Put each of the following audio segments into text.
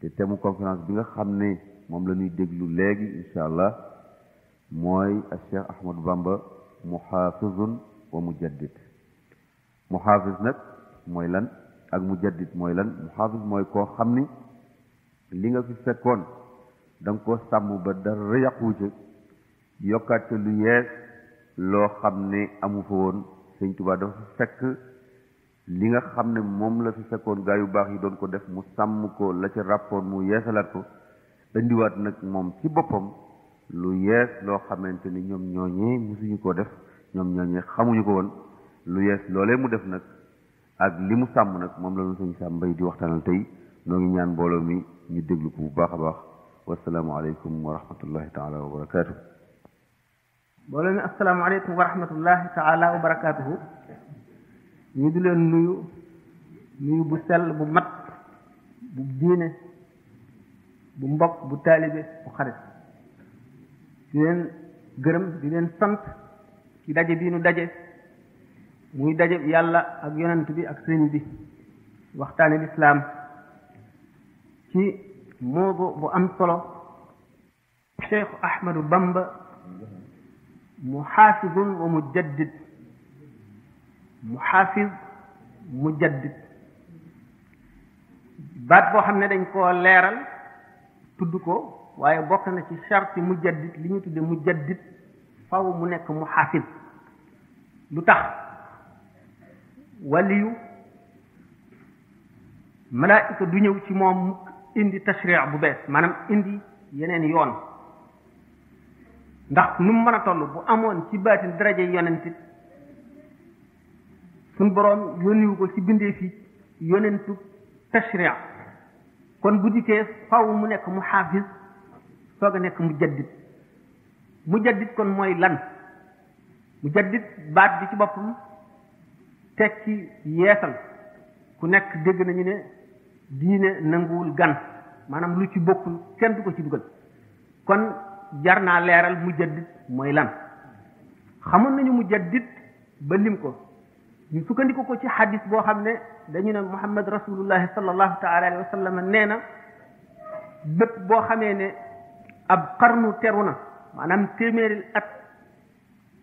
te thème conférence bi nga xam ne moom la ñuy déglu léegi incha allah mooy Cheikh Ahmadou Bamba muhaafizun wa mujaddid. muhaafiz nag mooy lan ak mujaddid mooy lan? muhaafiz mooy koo xam ni li nga fi fekkoon da nga koo sàmm ba dara yàqu ci, yokkaat ca lu yees loo xam ne amu fa woon. Sëñ Tuubaa dafa fekk li nga xam ne moom la fi fekkoon gaa yu baax yi doon ko def, mu sàmm ko, la ca ràppoon mu yeesalaat ko, indiwaat nag moom ci boppam lu yees loo xamante ni ñoom ñooñee musuñu ko def, ñoom ñooñee xamuñu ko woon. lu yees loolee mu def nag ak li mu sàmm nag moom la ñu sëñ Sam Mbaye di waxtaanal tey. noo ngi ñaan mbooloo mi ñu déglu ko bu baax a baax. wasalaamu aleykum wa rahmatullahi taala wa barakaatu. mbooloo mi asalaamaaleykum wa rahmatullahi taala wa barakaatuhu. ñu di leen nuyu bu sell bu mat bu diine bu mbokk bu taalibe bu xarit, di leen gërëm di leen sant ci daje bii nu daje, muy daje yàlla ak yonent bi ak sëriñ bi waxtaane lislaam ci mawdu bu am solo. Cheikh Ahmadou Bamba muhaafizun wa mujaddid. muhaafiz mujaddid baat boo xam ne dañ koo leeral tudd ko, waaye bokk na ci sharti mujaddid li ñu tudde mujaddid faw mu nekk muhaafiz. lu tax? waliyu malaayika du ñëw ci moom indi tashri' bu bees, maanaam indi yeneen yoon, ndax nu mu mën a toll bu amoon ci baatin daraje yonentit suñ boroom yónniwu ko ci bindee fi yonentu tashri'. kon bu dikkee faw mu nekk muhaafiz soog a nekk mujaddid. mujaddid kon mooy lan? mujaddid baat bi ci boppam tekki yeesal. ku nekk dégg nañu ne diine nanguwul gan, maanaam lu ci bokkul kenn du ko ci dugal. kon jar naa leeral mujaddid mooy lan. xamoon nañu mujaddid ba lim ko, ñu sukkandiku ko ci xadis boo xam ne dañu ne Muhammad rasulullahi sallallahu taala alayhi wa sallam nee na bépp boo xamee ne ab xarnu teru na, maanaam téeméeri at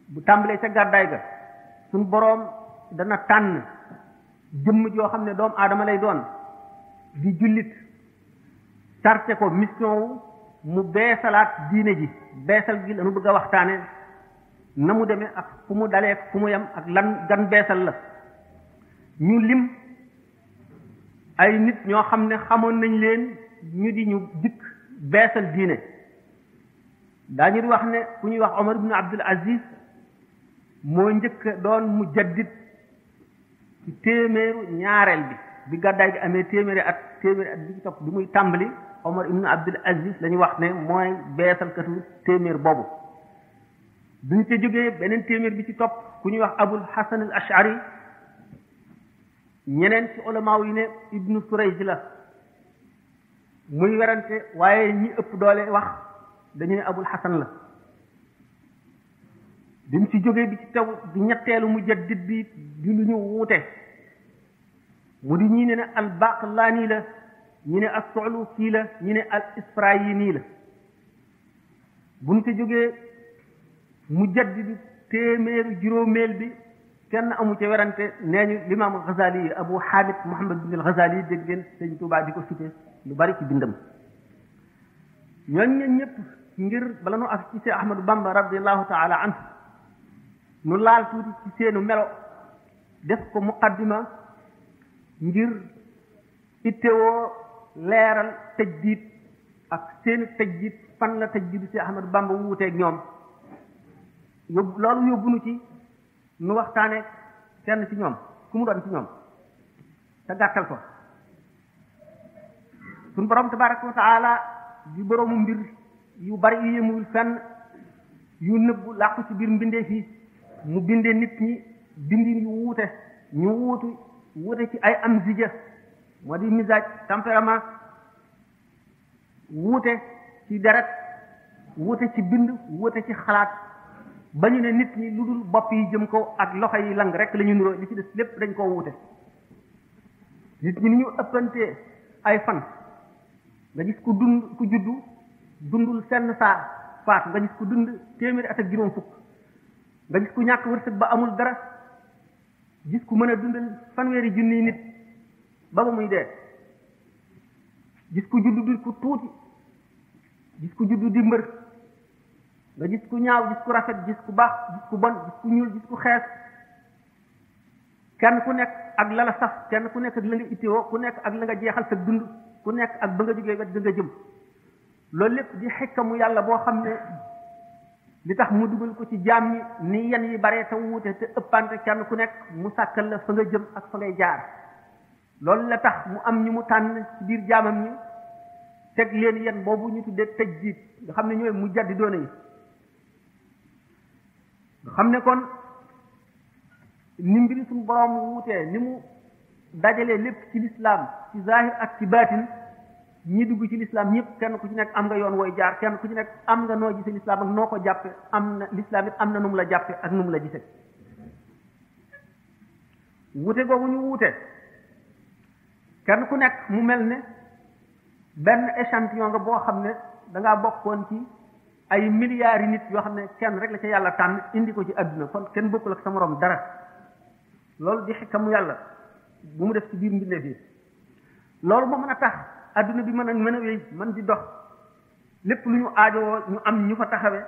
bu tàmbalee ca gàddaay ga, suñ boroom dana tànn jëmm joo xam ne doomu aadama lay doon di jullit, sarte ko mission wu mu beesalaat diine ji. beesal gi lañu bëgg a waxtaane, na mu demee ak fu mu dalee fu mu yem ak lan gan beesal la. ñu lim ay nit ñoo xam ne xamoon nañ leen ñu di ñu dikk beesal diine. daañu di wax ne ku ñuy wax Omar ibn Abdul Aziz moo njëkk doon mujaddid ci téeméeru ñaareel bi gàddaay gi amee téeméeri at bi ci topp bi muy tàmbali, Omar ibn Abdul Aziz la ñu wax ne mooy beesalkatu téeméer boobu. duñ ca jógee beneen téeméer bi ci topp ku ñuy wax Abul Hasan al Ash'ari, ñeneen ci ulamaaw yi ne Ibnu Surayj la, muy werante, waaye ñi ëpp doole wax dañu ne Abul Hasan la. bi mu ci jógee bi ci taw di ñetteelu mujaddid bi di lu ñu wuute, mu di ñii ne al Baqlaani la, ñi ne as-Su'lusi la, ñi ne al Isfirayini la. buñ ci jógee mujaddid téeméeru juróomeel bi kenn amu ci werante, nee ñu Limaamul Ghazali, Abu Hamid Muhammad bin al-Ghazali, dégg ngeen Sëñ Tuubaa di ko cité lu bari ci bindam. ñooñu ñëpp ngir bala nu ak ci Seex Ahmadu Bamba radiyallahu taala anhu nu laal tuuti ci seenu melo, def ko muqaddima ngir ittewoo leeral tajdiid ak seeni tajdiid, fan la tajdiid Seex Ahmadu Bamba wuuteeg ñoom. loolu yóbbu nu ci nu waxtaane kenn ci ñoom, ku mu doon ci ñoom, te gàttal ko. suñu borom tabaraka wa taala di boroomu mbir yu bari yu yëmuwul fenn, yu nëbbu làqu ci biir mbindee fii, mu bindee nit ñi bindin yu wuute, ñu wuute ci ay amzija, moo di misaaj, tempérament, wuute ci deret, wuute ci bind, wuute ci xalaat, ba ñu ne nit ñi lu dul bopp yi jëm kaw ak loxo yi lang rek la ñu nuroo, li ci des lépp dañ koo wuute. nit ñi ni ñu ëppantee ay fan, nga gis ku juddu dundul senn saa faatu, nga gis ku dund téeméeri at ak juróom fukk, nga gis ku ñàkk wërsëg ba amul dara, gis ku mën a dundal fanweeri junniy nit ba muy dee, gis ku juddu di ku tuuti, gis ku juddu di mbër, nga gis ku ñaaw, gis ku rafet, gis ku baax, gis ku bon, gis ku ñuul, gis ku xees, kenn ku nekk ak la la saf, kenn ku nekk ak la nga itteewoo, ku nekk ak la nga jeexal sa dund, ku nekk ak ba nga jógee wet ga nga jëm. loolu lépp di xikkamu yàlla boo xam ne li tax mu dugal ko ci jaam ñi ni yen yi bare te wuute te ëppante, kenn ku nekk mu sàkkal la fa nga jëm ak fa ngay jaar. loolu la tax mu am ñu mu tànn ci biir jaamam ñi teg leen yen boobu ñu tuddee tajdiid, nga xam ne ñooy mu jaddi doona yi. nga xam ne kon ni mbiri suñu borom wuutee, ni mu dajalee lépp ci lislaam ci zahir ak ci baatin, ñi dugg ci lislaam ñëpp kenn ku ci nekk am nga yoon wooy jaar, kenn ku ci nekk am nga noo gisee lislaam ak noo ko jàppe, am na lislaam it am na nu mu la jàppe ak nu mu la gisee. wuute googu ñu wuute kenn ku nekk mu mel ne benn échantillon nga boo xam ne dangaa bokkoon ci ay milliards yi nit yoo xam ne kenn rek la ca yàlla tànn indi ko ci àdduna, kon kenn bokkul ak sa moroom dara. loolu di xikkamu yàlla bu mu def ci biir mbindeef yi. loolu moo mën a tax adduna bi mën a wéy, mën di dox, lépp lu ñu aajowoo ñu am ñu fa taxawee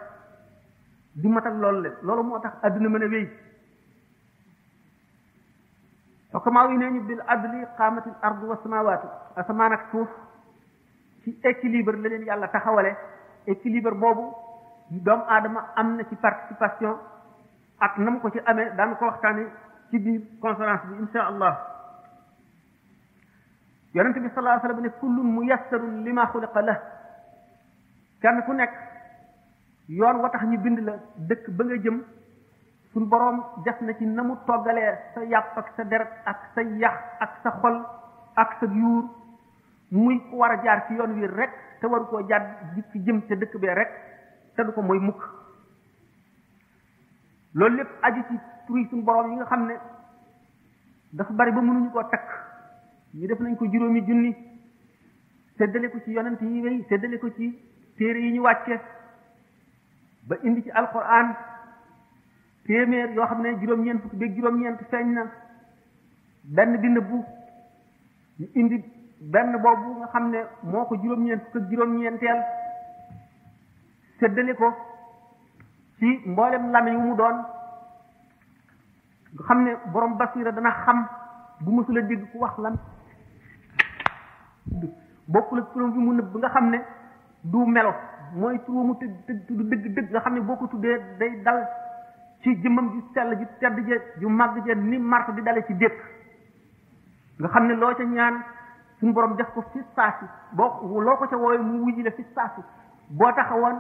di matal loolu le loolu moo tax adduna mën a wéy. xokkamaa yi nee ñu bil adli qaamatil ardu wa samawaatu, asamaan ak suuf ci équilibre la leen yàlla taxawale. équilibre boobu doomu aadama am na ci participation ak na mu ko ci amee daan ko waxtaane ci biir conférence bi insha allah. yonent bi sallallahu alayhi wa sallam ne kullun muyassarun lima xuliqa lah, kenn ku nekk yoon wa tax ñu bind la dëkk ba nga jëm suñ boroom def na ci na mu toggalee sa yàpp ak sa deret ak sa yax ak sa xol ak sa yuur muy ku war a jaar ci yoon wi rek te waru koo jaar di ci jëm te dëkk bee rek te du ko mooy mukk. loolu lépp aju ci turi suñ boroom yi nga xam ne dafa bari ba mënuñu koo takk. ñu def nañ ko juróomi junni, séddale ko ci yonent yi wéy, séddale ko ci téere yi ñu wàcce ba indi ci alquran téeméer yoo xam ne juróom-ñeent fukki beeg juróom-ñeent feeñ na, benn bi nëbbu, ñu indi benn boobu nga xam ne moo ko juróom-ñeent fukk ak juróom-ñeenteel, séddale ko ci mboolem lamiñ wu mu doon, nga xam ne borom basira dana xam bu mësula dégg ku wax lan bokkul ak turam bi mu nëbb nga xam ne du melo, mooy turam mu tudd dëgg nga xam ne boo ko tuddee day dal ci jëmmam ju sell ju tedd je ju màgg je ni mart di dale ci dékk, nga xam ne loo ca ñaan suñu borom def ko fi saasi, loo ko ca wooye mu wujji la fi saasi, boo taxawoon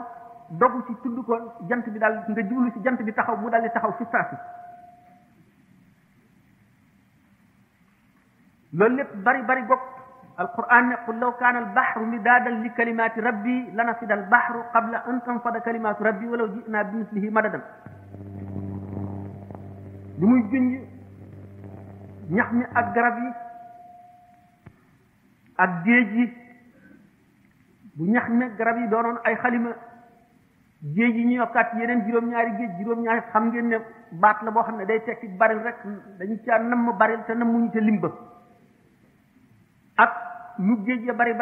dogu ci tudd ko jant bi daal nga jublu ci jant bi taxaw mu daal di taxaw fi saasi. loolu lépp bari bari bokk alquran ne qul law kaana albahru midaadan li kalimaati rabbi lanafida albahru qabla an tanfada kalimaatu rabbi walaw ji'naa bi mislihi madadan. li muy junj ñax mi ak garab yi ak géej yi, bu ñax mi garab yi doonoon ay xalima, géej yi ñu yokkaat yeneen juróom-ñaari géej, juróom-ñaari xam ngeen ne baat la boo xam ne day tekki baril rek, dañu caa namm baril te nammuñu ca limba. ak lu géej ya bari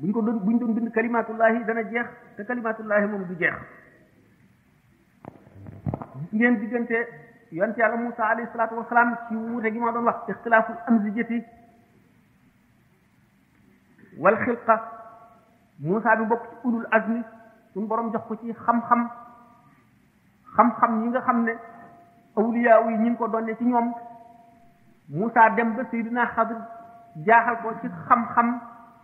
buñ doon bind kalimatullahi dana jeex te kalimatullahi moom du jeex. gis ngeen diggante yonent yàlla Musa alayhi salaatu wasalaam ci wuute gi ma doon wax ixtilaaful amzijati wal xilqa. Musa bi bokk ci ulul azmi, suñu borom jox ko ci xam-xam yi nga xam ne awliya yi ñi ngi ko doonne ci ñoom. Musa dem ba Seydina Xadir jaaxal ko ci xam-xam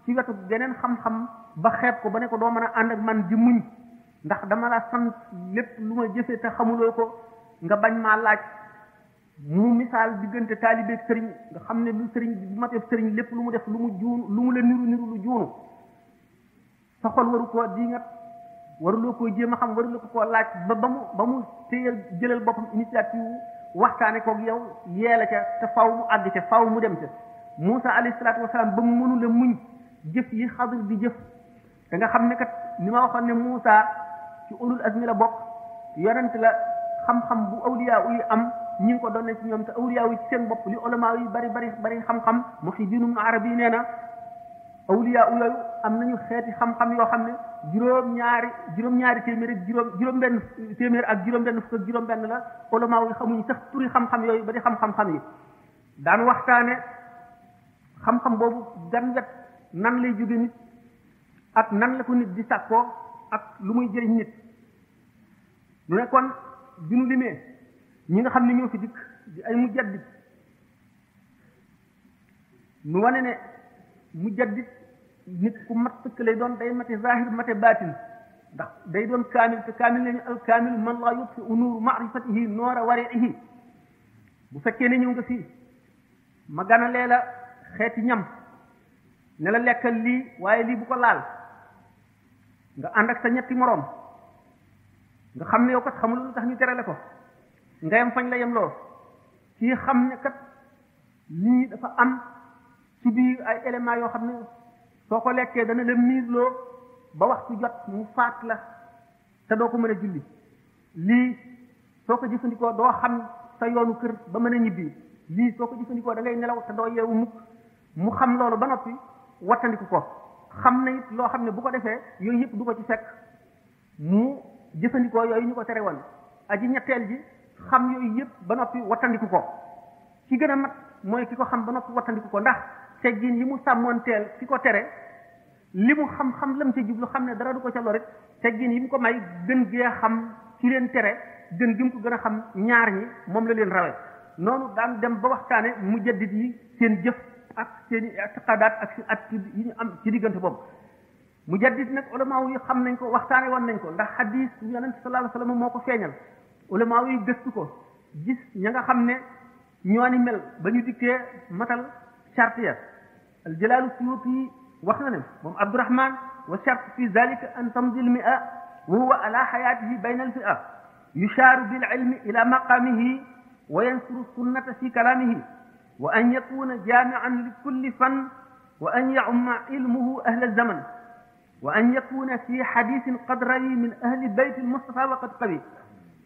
ci wetu geneen xam-xam ba xeeb ko ba ne ko doo mën a ànd ak man di muñ, ndax dama la sant lépp lu ma jëfee te xamuloo ko nga bañ maa laaj. mu misaal diggante taalibeeg sëriñ nga xam ne lu sëriñ bu ma def sëriñ lépp lu mu def lu mu juunu lu mu la niru lu juunu sa xol waru koo diingat, waruloo koo jéem a xam, waruloo ko koo laaj ba mu téyal jëlal boppam initiative waxtaane koog yow yeela ca te faw mu àgg ca faw mu dem ca. Musa alayhi salaatu wasalaam ba mu mënula muñ jëf yi Xadir di jëf da nga xam ne kat ni ma waxoon ne Muusa ci ulul azmi la bokk yonent la xam-xam bu awliya yi am ñi ngi ko doon ci ñoom te awliya yi ci seen bopp li ulama yi bari xam-xam Muhyiddin Ibn Arabi nee na awliya yooyu am nañu xeeti xam-xam yoo xam ne juróom-ñaari téeméer ak juróom-benn téeméer ak juróom-benn fukk ak juróom-benn la ulama yi xamuñu sax turi xam-xam yooyu ba di xam-xam yi daan waxtaane xam-xam boobu gan wet nan lay jóge nit ak nan la ko nit di sàkkoo ak lu muy jëriñ nit lu ne kon bi nu limee ñi nga xam ne ñoo fi dikk di ay mujaddid nu wane ne mujaddid nit ku mat sëkk lay doon day mate zahir mate baatin ndax day doon kaamil te kaamil lañu al kaamil man laa yutfi nuuru maarifatihi noora wariihi bu fekkee ne ñëw nga fii ma ganalee la xeeti ñam ne la lekkal lii waaye lii bu ko laal nga ànd ak sa ñetti moroom nga xam ne yow kat xamul lu tax ñu terale ko nga yem fañ la yem loo kii xam ne kat lii dafa am ci biir ay éléments yoo xam ne soo ko lekkee dana la miisloo ba waxtu jot mu faat la te doo ko mën a julli lii soo ko jëfandikoo doo xam sa yoonu kër ba mën a ñibbi lii soo ko jëfandikoo da ngay nelaw te doo yeewu mukk mu xam loolu ba noppi wattandiku ko xam na it loo xam ne bu ko defee yooyu yëpp du ko ci fekk mu jëfandikoo yooyu ñu ko tere woon aji ñetteel ji xam yooyu yëpp ba noppi wattandiku ko ci gën a mat mooy ki ko xam ba noppi wattandiku ko ndax teggin yi mu sàmmoonteel ki ko tere li mu xam-xam lam ca jublu xam ne dara du ko ca lorit teggin yi mu ko may gën gee xam ci leen tere gën gi mu ko gën a xam ñaar ñi moom la leen rawe noonu daan dem ba waxtaane mujaddid yi seen jëf ak seen i'tiqadaat ak seen attitude yi ñu am ci diggante boobu mujaddid nag ulama yi xam nañ ko waxtaane woon nañ ko ndax hadis yonent sallallahu alayhi wasallam moo ko feeñal ulama yi gëstu ko gis ña nga xam ne ñoo ni mel ba ñu dikkee matal charte ya al jalaalu suyuti wax na ne moom Abdurahman wa charte fi zalika an tamdi al mi'a wa huwa ala hayatihi bayna al fi'a yushaaru bil ilmi ila maqamihi wa yansuru sunnata fi kalamihi wa an yakuna jami'an li kulli fan wa an ya'umma ilmuhu ahla zaman wa an yakuna fi hadithin qad rawi min ahli bayt al mustafa wa qad qawi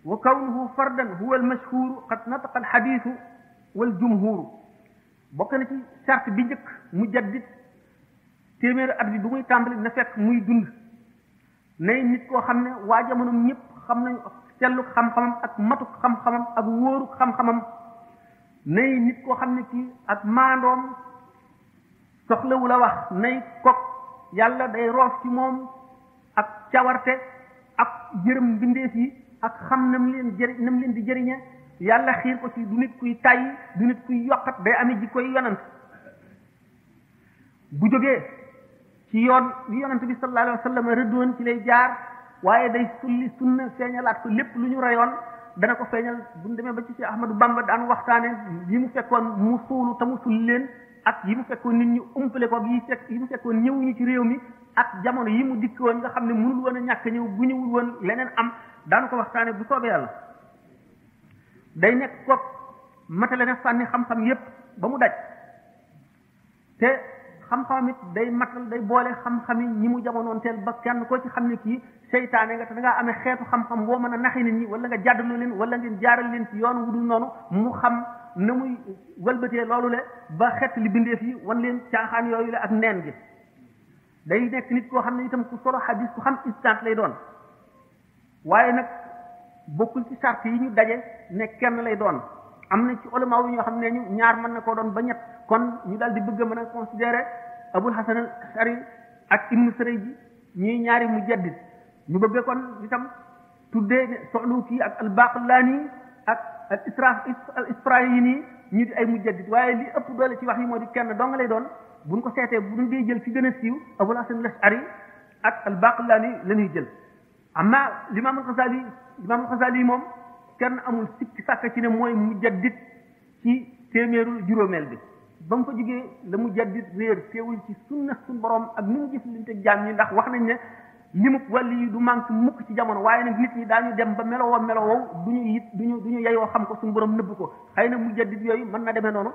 wa kawnuhu fardan huwa al mashhur qad nataqa al hadith wal jumhur bokk na ci charte bi njëkk mujaddid téeméeri at bi bu muy tàmbali na fekk muy dund nay nit koo xam ne waa jamonoom ñëpp xam nañu sellu xam-xamam ak matuk xam-xamam ak wóoru xam-xamam nay nit koo xam ne kii ak maandoom soxlawu la wax nay kok yàlla day roof ci moom ak cawarte ak yërëm mbindeef yi ak xam nam leen di jëriñe yàlla xiir ko ci du nit kuy tàyyi du nit kuy yokkat day amee ji koy yonant bu jógee ci yoon wi yonant bi sallallahu alayhi wa sallam rëddoon ci lay jaar waaye day sulli sunna feeñalaat ko lépp lu ñu reyoon dana ko feeñal bu ñu demee ba ci Cheikh Ahmadou Bamba daan waxtaane yi mu fekkoon mu suulu te mu sulli leen ak yi mu fekkoon nit ñi umpale ko yi mu fekkoon ñëwuñu ci réew mi ak jamono yi mu dikk woon nga xam ne mënul woon a ñàkk ñëw bu ñëwul woon leneen am daanu ko waxtaane bu soobee yàlla day nekk koog matale na fànni xam-xam yépp ba mu daj te xam-xam it day matal day boole xam-xam yi ñi mu jamonoon teel ba kenn koo ci xam ne kii seytaane nga te da ngaa amee xeetu xam-xam boo mën a naxi nit ñi wala nga jàddaloo leen wala ngeen jaaral leen ci yoon wu dul noonu mu xam na muy wëlbatee loolu le ba xett li bindeef yi wan leen caaxaan yooyu le ak neen gi day nekk nit koo xam ne itam ku solo xadis ku xam instant lay doon waaye nag bokkul ci sart yi ñu daje ne kenn lay doon am na ci ulama yi ñoo xam ne ñu ñaar mën na koo doon ba ñett kon ñu daal di bëgg a mën a considérer Abul Hasan al Ashari ak Ibnu Sarayji ñuy ñaari mujaddid ñu bëgg kon itam tuddee ne Suluki ak al Baqillani ak al Isfirayini ñu di ay mujaddid waaye li ëpp doole ci wax yi moo di kenn dong lay doon buñ ko seetee bu ñu dee jël ci gën a siiw Abul Hasan al Ashari ak al Baqillani la ñuy jël amma l'imam al Ghazali moom kenn amul sikki sàkk ci ne mooy mujaddid ci téeméeru juróomeel bi ba mu ko jógee la mujaddid réer teewul ci sunna suñ borom ak ni mu jëflante jaam ñi ndax wax nañ ne limub wàlli yi du manque mukk ci jamono waaye nag nit ñi daañu dem ba melowoo duñu yeyoo xam ko suñu borom nëbb ko xëy na mujaddid yooyu mën na demee noonu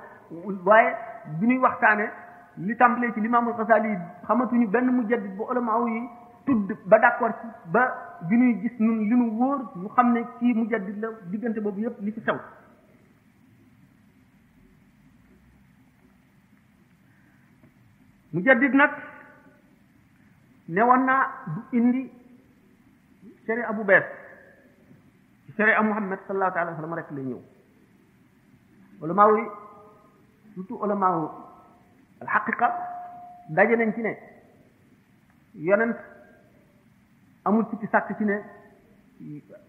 waaye bi ñuy waxtaane li tàmbalee ci limaamul Xasaali xamatuñu benn mujaddid bu ulama yi tudd ba d'accord ci ba bi ñuy gis nun li nu wóor ñu xam ne kii mujaddid la diggante boobu yépp li ci xew mujaddid nag newoon naa du indi sharia bu bees sharia Muhammad sallallahu alayhi wa sallam rek lay ñëw ulama yi surtout ulama al haqiqa daje nañ ci ne yonent amul sikki sàkk ci ne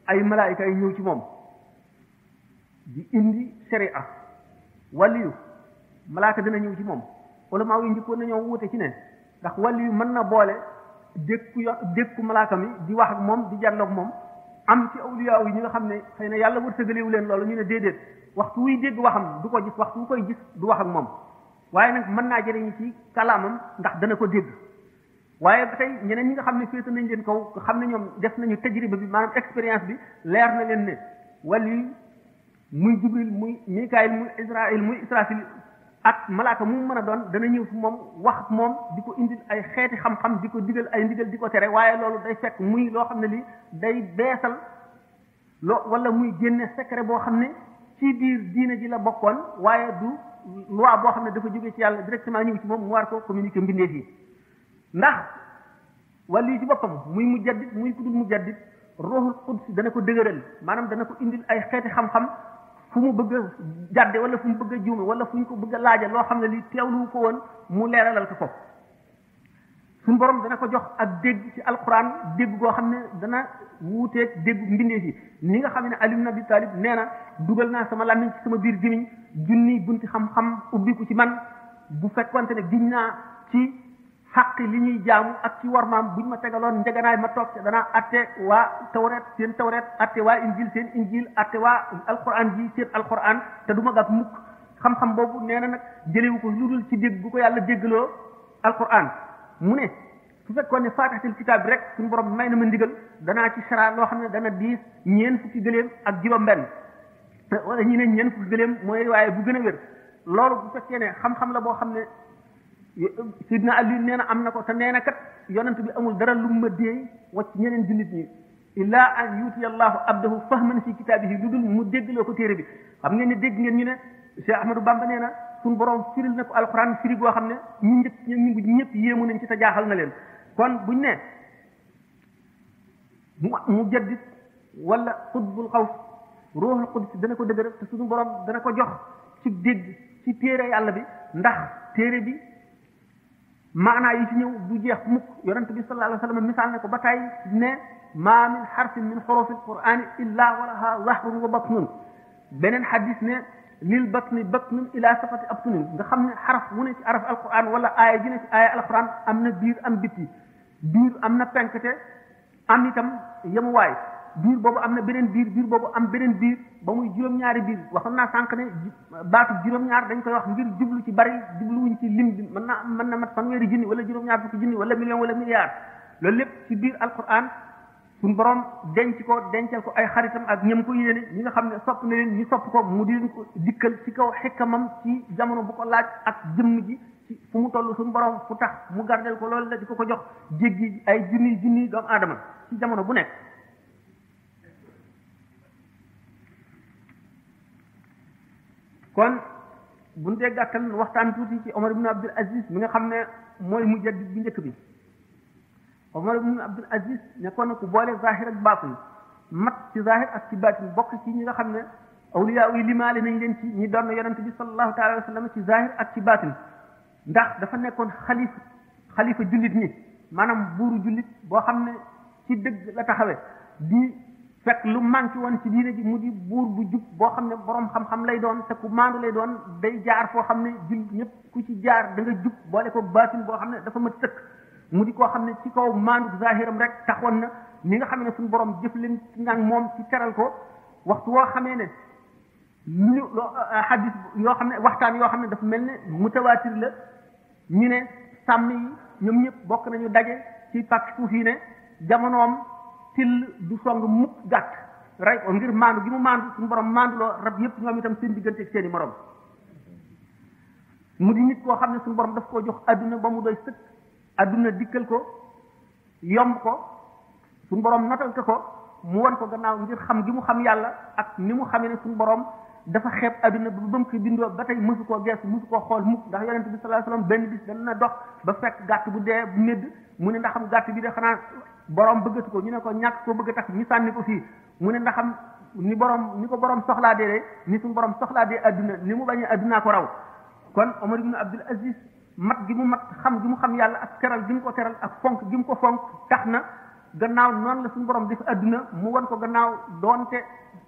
ay malaayika yi ñëw ci moom di indi sharia waliyu malaaka dina ñëw ci moom ulama yi njëkkoon nañoo wuute ci ne ndax waliyu mën na boole dékku malaaka mi di wax ak moom di jàlloog moom am ci awliya yi ñi nga xam ne xëy na yàlla wërsëgalewu leen loolu ñu ne déedéet waxtu wuy dégg waxam du ko gis waxtu wu koy gis du wax ak moom waaye nag mën naa jëriñu ci kalaamam ndax dana ko dégg waaye ba tey ñeneen ñi nga xam ne féete nañ leen kaw nga xam ne ñoom def nañu tajriba bi maanaam expérience bi leer na leen ne wali muy jibril muy mikaayil muy israil muy israfil ak malaaka mu mën a doon dana ñëw fi moom wax ak moom di ko indil ay xeeti xam-xam di ko digal ay ndigal di ko tere waaye loolu day fekk muy loo xam ne lii day beesal wala muy génne secret boo xam ne ci biir diine ji la bokkoon waaye du loi boo xam ne dafa jógee ci yàlla directement ñëw ci moom mu war ko communiquer mbindeef yi ndax wali ci boppam muy mujaddid muy kudul mujaddid ruuxul qudsi dana ko dëgëral maanaam dana ko indil ay xeeti xam-xam fu mu bëgg a jàdde wala fu mu bëgg a juume wala fu ñu ko bëgg a laaja loo xam ne lii teewlu ko woon mu leeralal ko suñu borom dana ko jox ak dégg ci alquran dégg goo xam ne dana wuuteeg dégg mbindeef yi ni nga xam ne Ali ibn Abi Talib nee na dugal naa sama làmmiñ ci sama biir gémmiñ junni bunti xam-xam ubbiku ci man bu fekkonte ne giñ naa ci xaq li ñuy jaamu ak ci warmaam buñ ma tegaloon njeganaay ma toog danaa atte waa tawret seen tawret atte waa injil seen injil atte waa alquran ji seen alquran te du ma gàpp mukk xam-xam boobu nee na nag jëlewu ko lu dul ci dégg bu ko yàlla déggloo alquran mu ne su fekkoon ne faatixatul kitaab bi rek suñu borom may na ma ndigal danaa ci sara loo xam ne dana diis ñeen fukki gëléem ak juróom benn wala ñi ne ñeen fukki gëléem mooy waaye bu gën a wér loolu bu fekkee ne xam-xam la boo xam ne Sidna Ali nee na am na ko te nee na kat yonent bi amul dara lu ma déey wacc ñeneen jullit ñi illa an yuutiya allahu abdahu fahman fi kitaabihi lu dul mu déggloo ko téere bi xam ngeen ne dégg ngeen ñu ne Cheikh Ahmadou Bamba nee na suñu borom firil na ko alquran firi goo xam ne ñu njëkk ñu ñëpp yéemu nañ ci te jaaxal na leen kon buñ ne mu jaddit wala xutbul xaws ruuxul qudus dana ko dëgëral te suñu borom dana ko jox ci dégg ci téere yàlla bi ndax téere bi maanaa yi ci ñëw du jeex mukk yonent bi sallallahu alayhi wa sallam misaal ne ko ba tey ne ma min xarfin min xurufi alqurani illa walaha zahrun wa batnun beneen xadis ne lil batni batnun ila safati abtunin nga xam ne xaraf wu ne ci araf alquran wala aaya ji ne ci aaya alquran am na biir am bitti biir am na penkte am itam yemuwaay biir boobu am na beneen biir biir boobu am beneen biir ba muy juróom-ñaari biir waxoon naa sànq ne baatu juróom-ñaar dañ koy wax ngir jublu ci bari jubluwuñ ci lim bi mën na mat fanweeri junni wala juróom-ñaar fukki junni wala million wala milliard loolu lépp ci biir alquran suñ borom denc ko dencal ko ay xaritam ak ñëm ko yéene ñi nga xam ne sopp na leen ñu sopp ko mu di leen ko dikkal ci kaw xikkamam ci jamono bu ko laaj ak jëmm ji ci fu mu toll suñu borom fu tax mu gardel ko loolu la di ko ko jox jéggi ay junni doomu aadama ci jamono bu nekk kon buñ dee gàttal waxtaan tuuti ci Omar ibn Abdul Aziz mi nga xam ne mooy mujaddid bi njëkk bi Omar ibn Abdul Aziz nekkoon na ku boole zahir ak baatin mat ci zahir ak ci baatin bokk ci ñi nga xam ne awliya yi limaale nañ leen ci ñi doon yonent bi sallallahu taala wa sallam ci zahir ak ci baatin ndax dafa nekkoon xalifa jullit ñi maanaam buuru jullit boo xam ne ci dëgg la taxawee di fekk lu manqué woon ci diine ji mu di buur bu jub boo xam ne borom xam-xam lay doon te ku maandu lay doon day jaar foo xam ne jullit ñëpp ku ci jaar da nga jub boole ko baatin boo xam ne dafa mat sëkk mu di koo xam ne ci kaw maandu zahiram rek taxoon na ni nga xam ne suñu borom jëf leen ci ngang moom ci teral ko waxtu woo xamee ne ñu xadis yoo xam ne waxtaan yoo xam ne dafa mel ne mutawaatir la ñu ne sàmm yi ñoom ñëpp bokk nañu daje ci pàcc suuf yi ne jamonoom till du song mukk gàtt rey ko ngir maandu gi mu maandu suñu borom maanduloo rab yëpp ñoom itam seen diggante ak seen i morom mu di nit koo xam ne suñu borom daf koo jox adduna ba mu doy sëkk adduna dikkal ko yomb ko suñu borom notal ko mu wan ko gannaaw ngir xam gi mu xam yàlla ak ni mu xamee ne suñu borom dafa xeeb adduna ba mu ko bindoo ba tey mësu koo gees mësu koo xool mukk ndax yonente bi sallallahu alayhi wasallam benn bis dana dox ba fekk gàtt bu dee bu médd mu ne ndaxam gàtt bi de xanaa borom bëggatu ko ñu ne ko ñàkk koo bëgg a tax ñu sànni ko fii mu ne ndaxam ni ko borom soxlaa dee ni suñu borom soxlaa dee adduna ni mu bañee addunaa ko raw kon Omar ibn Abdul Aziz mat gi mu mat xam gi mu xam yàlla ak teral gi mu ko teral ak fonk gi mu ko fonk tax na gannaaw noonu la suñu borom def adduna mu wan ko gannaaw doonte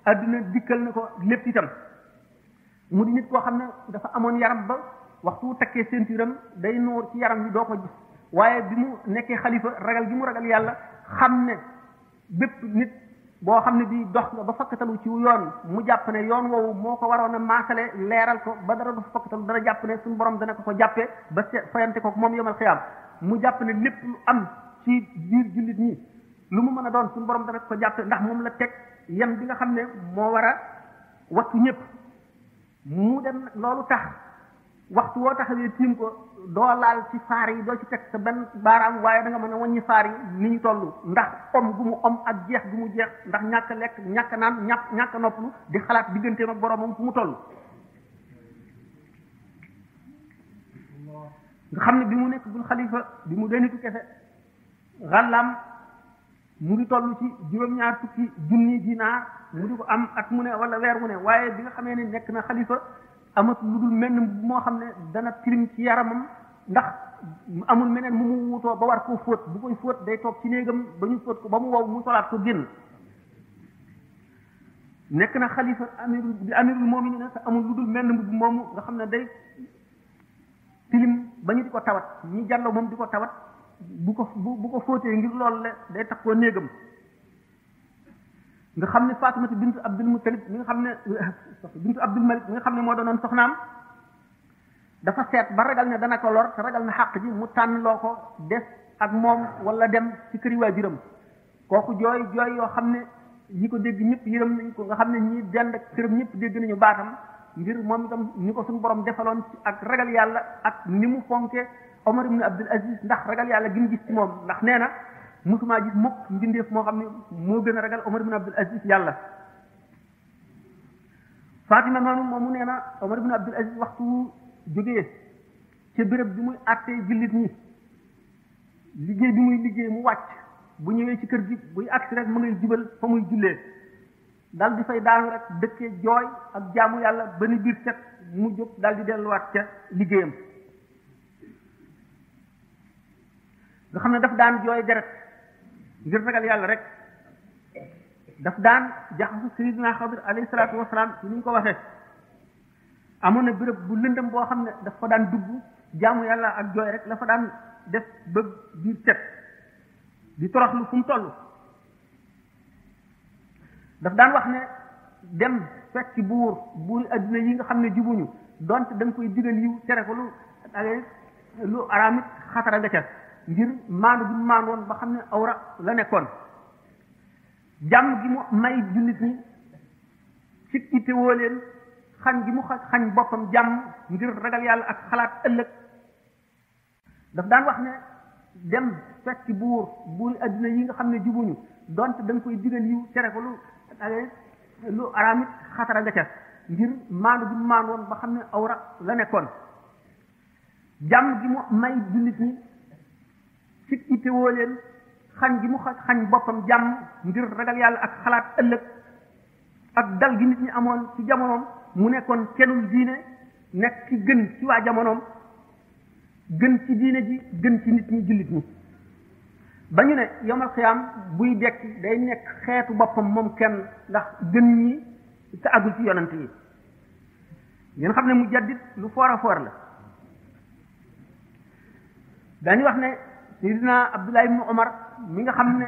adduna dikkal na ko lépp itam mu di nit koo xam ne dafa amoon yaram ba waxtu wu takkee ceinturam day noor ci yaram bi doo ko gis waaye bi mu nekkee xalifa ragal gi mu ragal yàlla xam ne bépp nit boo xam ne bii dox nga ba fakkatalu ci yoon mu jàpp ne yoon woowu moo ko waroon a maasale leeral ko ba dara du fakkatalu dana jàpp ne suñu borom dana ko jàppee ba fayante ko moom yomal xiyaam mu jàpp ne lépp lu am ci biir jullit ñi lu mu mën a doon suñu borom dana ko jàppee ndax moom la teg yem bi nga xam ne moo war a wattu ñëpp mu dem loolu tax waxtu woo taxawee tiim ko doo laal ci faar yi doo ci teg sa benn baaraam waaye da nga mën a wàññi faar yi ni ñu toll ndax om gu mu om ak jeex gu mu jeex ndax ñàkk a lekk ñàkk a naan ñàkk a noppalu di xalaat digganteem ak boromam fu mu toll. nga xam ne bi mu nekk bul xalifa bi mu denitu kese xàllaam mu ngi toll ci juróom-ñaar fukki junni dinaar mu di ko am at mu ne wala weer mu ne waaye bi nga xamee ne nekk na xalifa amat lu dul menn moo xam ne dana tilim ci yaramam ndax amul meneen mu mu wutoo ba war koo fóot bu koy fóot day toog ci néegam ba ñu fóot ko ba mu wow mu solaat ko génn nekk na xalifa amirul mu'minin te amul lu dul menn mbubb moomu nga xam ne day tilim ba ñu di ko tawat ñi jàlloo moom di ko tawat bu ko fóotee ngir loolu le day tax koo néegam nga xam ne Fatimatu bintu Abdul Muttalib mi nga xam ne bintu Abdul Malik mi nga xam ne moo doonoon soxnaam dafa seet ba ragal ne dana ko lor te ragal na xàq ji mu tànn loo ko des ak moom wala dem ci këri waajuram kooku jooy yoo xam ne ñi ko dégg ñëpp yërëm nañ ko nga xam ne ñi dend ak këram ñëpp dégg nañu baatam ngir moom itam ni ko suñu borom defaloon ci ak ragal yàlla ak ni mu fonke Omar ibn Abdul Aziz ndax ragal yàlla gi mu gis ci moom ndax nee na musuma gis mukk mbindeef moo xam ne moo gën a ragal Omar ibn Abdul Aziz yàlla Fatima noonu moomu nee na Omar ibn Abdul Aziz waxtu jógee ca béréb bi muy àttee jullit ñi liggéey bi muy liggéey mu wàcc bu ñëwee ci kër gi buy agsi rek mu ngay jubal fa muy jullee dal di fay daanu rek dëkkee jooy ak jaamu yàlla ba ni biir set mu jóg dal di delluwaat ca liggéeyam nga xam ne daf daan jooy deret ngir ragal yàlla rek daf daan jaxasu Sayyidina Xadir alayhi salaatu wasalaam ci ni ñu ko waxee amoon na béréb bu lëndëm boo xam ne daf fa daan dugg jaamu yàlla ak jooy rek la fa daan def ba biir set di toroxlu fu mu toll daf daan wax ne dem fekk buuri adduna yi nga xam ne jubuñu donte da nga koy digal yiw tere ko lu araam it xatara nga ca ngir maandu gi mu maandu woon ba xam ne awra la nekkoon jàmm gi mu may jullit ñi ci ittewoo leen xañ gi mu xañ boppam jàmm ngir ragal yàlla ak xalaat ëllëg daf daan wax ne dem fekk buuri adduna yi nga xam ne jubuñu donte da nga koy digal yiw tere ko lu araam it xatara nga ca ngir maandu gi mu maandu woon ba xam ne awra la nekkoon jàmm gi mu may jullit ñi ci ittewoo leen xañ gi mu xañ boppam jàmm ngir ragal yàlla ak xalaat ëllëg ak dal gi nit ñi amoon ci jamonoom mu nekkoon kenul diine nekk ci gën ci waa jamonoom gën ci diine ji gën ci nit ñi jullit ñi ba ñu ne yomal xiyaam buy dekk day nekk xeetu boppam moom kenn ndax gën ñi te agul ci yonent yi ngeen xam ne mu jaddit lu foor a foor la dañu wax ne Seydina Abdullah ibn Omar mi nga xam ne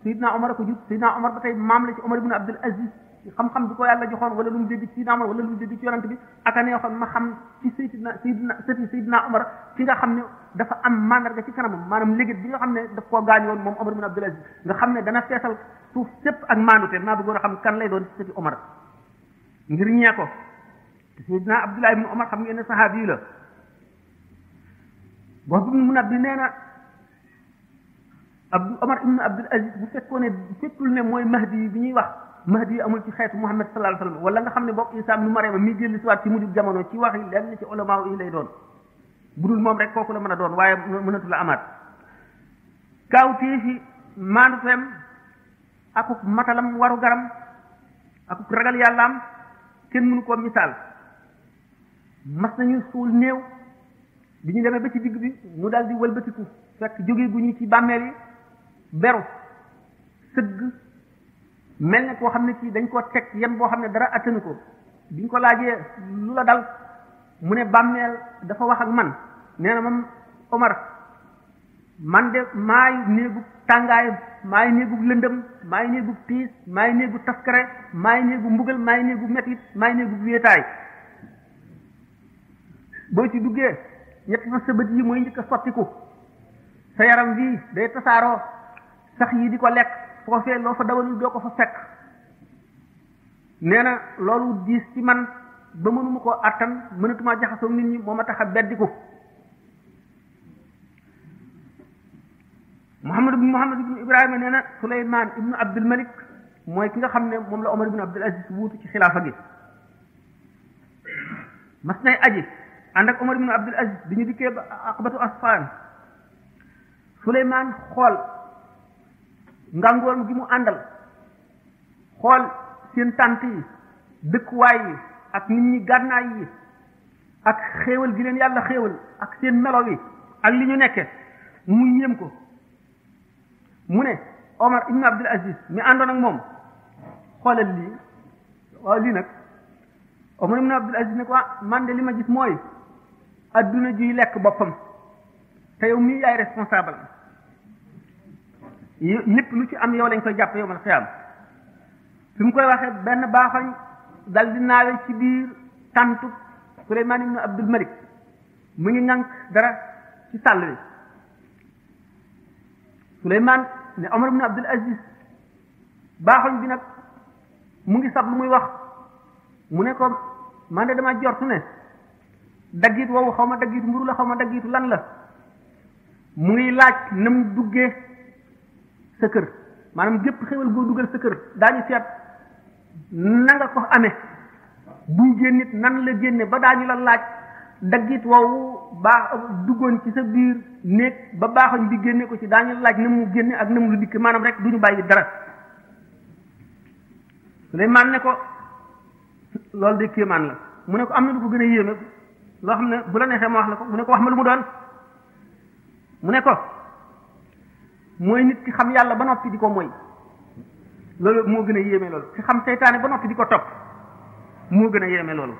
Seydina Omar a ko jut Seydina Omar ba tey maam la ci Omar ibn Abdul Aziz xam-xam bi ko yàlla joxoon wala lu mu dégg ci Seydina Omar wala lu mu dégg ci yonent bi ak a neexoon ma xam ci Seydina Omar ci nga xam ne dafa am mandarga ci kanamam maanaam léegi bi nga xam ne daf koo gaañ woon moom Omar ibn Abdul Aziz nga xam ne dana feesal suuf sépp ak maandute maa bëggoon a xam kan lay doon ci sëti Omar ngir ñee ko Seydina Abdullah ibn Omar xam ngeen ne saxaabi yi la wax bi mu nabbi nee na Omar ibn Abdul Aziz bu fekkoon ne fekkul ne mooy mahdi bi ñuy wax mahdi amul ci xeetu Muhammad sallallahu alayhi wasallam wala nga xam ne bokk Isa nu Maryama mi jël si waat ci mujj jamono ci wax yi lenn ci ulama yi lay doon budul moom rek kooku la mën a doon waaye mënatu la amaat kaawtee fi maanduteem akuk matalam waru garam akuk ragal yàllaam kenn mënu koo misaal mas nañu suul néew bi ñu demee ba ci digg bi mu daal di wëlbatiku fekk jóge gu ñu ci bàmmeel yi beru sëgg mel ne koo xam ne kii dañ koo teg yan boo xam ne dara attanu ko biñ ko laajee lu la dal mu ne bàmmeel dafa wax ak man nee na man Omar man de maay néegu tàngaay maay néegu lëndëm maay néegu tiis maay néegu taskare maay néegu mbugal maay néegu metit maay néegu wéetaay boo ci duggee ñett fa sa bët yi mooy njëkk a sottiku sa yaram bii day tasaaroo sax yi di ko lekk foofee loo fa dawalul doo ko fa fekk nee na loolu diis ci man ba mënuma koo attan mënatuma jaxasoo nit ñi moo ma tax a beddiku Muhammad ibn Ibrahima nee na Suleymaan ibnu Abdul Malik mooy ki nga xam ne moom la Omar ibn Abdul Aziz wuutu ci xilaafa gi mas nay aji ànd ak Omar ibn Abdul Aziz bi ñu dikkee ba aqbatu asfaan Suleymaan xool ngàngoor gi mu àndal xool seen tànt yi dëkkuwaay yi ak nit ñi gànnaay yi ak xéewal gi leen yàlla xéewal ak seen melo yi ak li ñu nekke mu yéem ko mu ne Omar ibn Abdul Aziz mi àndoon ak moom xoolal lii waaw lii nag Omar ibn Abdul Aziz ne ko man de li ma gis mooy adduna juy lekk boppam te yow mii yaay responsable lépp lu ci am yow lañ koy jàpp yow man xiyaam fi mu koy waxee benn baaxoñ dal di naawe ci biir tantu Suleymaan ibn Abdul Malik mu ngi ŋànk dara ci sàll bi Suleymaan ne Omar ibn Abdul Aziz baaxoñ bi nag mu ngi sab lu muy wax mu ne ko man de dama jortu ne daggit woowu xaw ma daggitu mburu la xaw ma daggitu lan la mu ngi laaj na mu duggee sa kër maanaam gépp xéwal goo dugal sa kër daañu seet na nga ko amee buy génnit nan la génne ba daañu la laaj daggit woowu baax duggoon ci sa biir néeg ba baaxoñ bi génne ko ci daañu la laaj na mu génne ak na mu lu dikk maanaam rek duñu bàyyi dara Suleymaan ne ko loolu de kéemaan la mu ne ko am na lu ko gën a yéeme loo xam ne bu la neexee ma wax la ko mu ne ko wax ma lu mu doon mu ne ko mooy nit ki xam yàlla ba noppi di ko moy loolu moo gën a yéeme loolu ki xam seytaane ba noppi di ko topp moo gën a yéeme loolu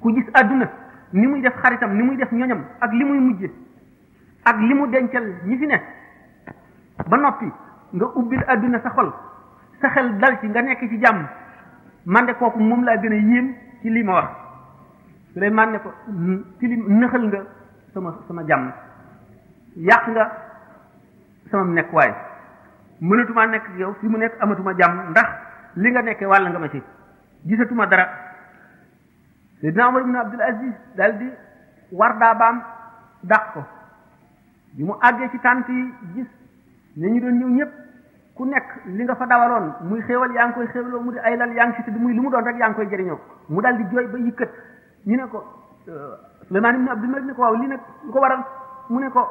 ku gis àdduna ni muy def xaritam ni muy def ñoñam ak li muy mujje ak li mu dencal ñi fi ne ba noppi nga ubbil àdduna sa xol sa xel dal ci nga nekk ci jàmm man de kooku moom laa gën a yéem ci lii ma wax Suleymaan ne ko ci li nëxal nga sama jàmm yàq nga sama nekkuwaay mënatuma nekk yow fi mu nekk amatuma jàmm ndax li nga nekkee wàll nga ma ci gisatuma dara Seydina Omar ibn Abdul Aziz daal di war daa baam dàq ko bi mu àggee ci tànt yi gis ne ñu doon ñëw ñëpp ku nekk li nga fa dawaloon muy xéewal yaa ngi koy xéewaloo mu di ay lal yaa ngi ci tëdd muy lu mu doon rek yaa ngi koy jëriñoo mu daal di jooy ba yëkkat ñu ne ko Suleymaan ibn Abdul Malik ne ko waaw lii nag lu ko waral mu ne ko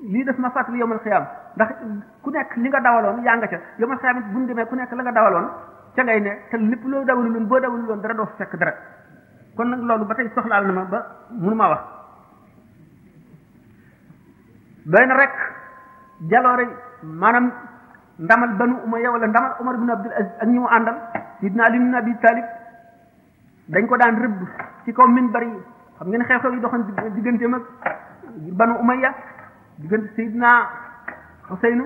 lii def ma fàttali yawmal xiyaam ndax ku nekk li nga dawaloon yaa nga ca yawmal xiyaam it bu ñu demee ku nekk la nga dawaloon ca ngay ne te lépp loo dawaluloon boo dawaluloon dara doo fekk dara kon nag loolu ba tey soxlaal na ma ba mënu maa wax doy na rek jaloore maanaam ndamal Banu Umayya wala ndamal Umar ibn Abdul Aziz ak ñi mu àndal Sidna Ali ibn Abi Talib dañ ko daan rëbb ci kaw minbar yi xam ngeen xew-xew yi doxoon diggante mag Banu Umayya diggante Seydina Xuseynu